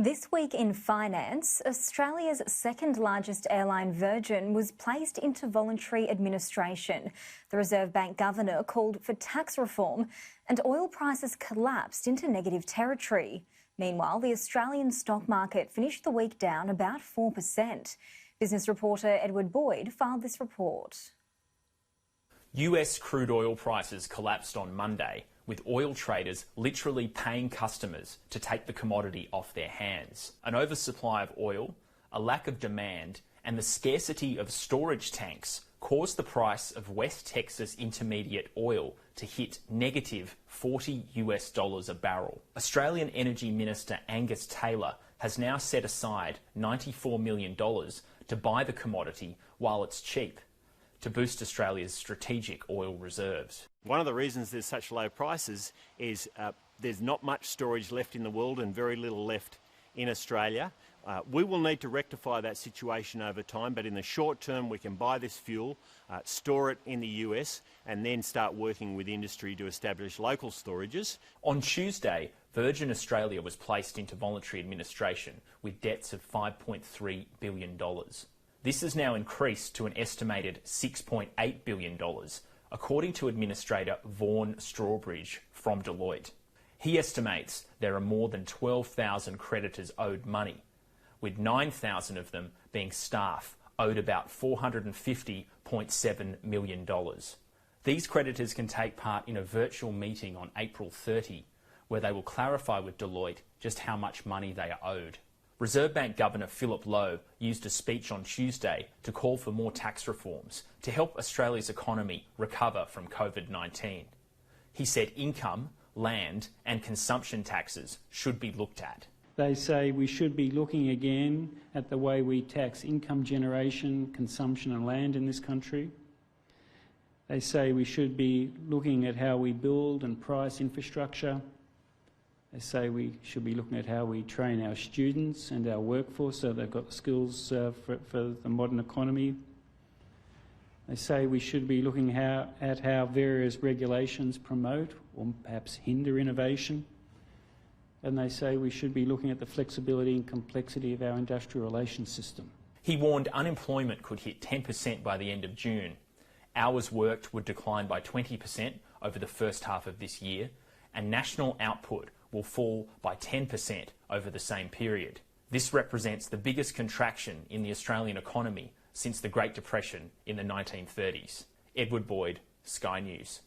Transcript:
This week in finance, Australia's second largest airline, Virgin, was placed into voluntary administration. The Reserve Bank governor called for tax reform and oil prices collapsed into negative territory. Meanwhile, the Australian stock market finished the week down about 4%. Business reporter Edward Boyd filed this report. US crude oil prices collapsed on Monday, with oil traders literally paying customers to take the commodity off their hands. An oversupply of oil, a lack of demand, and the scarcity of storage tanks caused the price of West Texas Intermediate oil to hit negative $40 a barrel. Australian Energy Minister Angus Taylor has now set aside $94 million to buy the commodity while it's cheap, to boost Australia's strategic oil reserves. One of the reasons there's such low prices is there's not much storage left in the world and very little left in Australia. We will need to rectify that situation over time, but in the short term we can buy this fuel, store it in the US and then start working with industry to establish local storages. On Tuesday, Virgin Australia was placed into voluntary administration with debts of $5.3 billion. This has now increased to an estimated $6.8 billion, according to Administrator Vaughn Strawbridge from Deloitte. He estimates there are more than 12,000 creditors owed money, with 9,000 of them being staff owed about $450.7 million. These creditors can take part in a virtual meeting on April 30, where they will clarify with Deloitte just how much money they are owed. Reserve Bank Governor Philip Lowe used a speech on Tuesday to call for more tax reforms to help Australia's economy recover from COVID-19. He said income, land and consumption taxes should be looked at. They say we should be looking again at the way we tax income generation, consumption and land in this country. They say we should be looking at how we build and price infrastructure. They say we should be looking at how we train our students and our workforce so they've got the skills for the modern economy. They say we should be looking at how various regulations promote or perhaps hinder innovation. And they say we should be looking at the flexibility and complexity of our industrial relations system. He warned unemployment could hit 10% by the end of June. Hours worked would decline by 20% over the first half of this year, and national output will fall by 10% over the same period. This represents the biggest contraction in the Australian economy since the Great Depression in the 1930s. Edward Boyd, Sky News.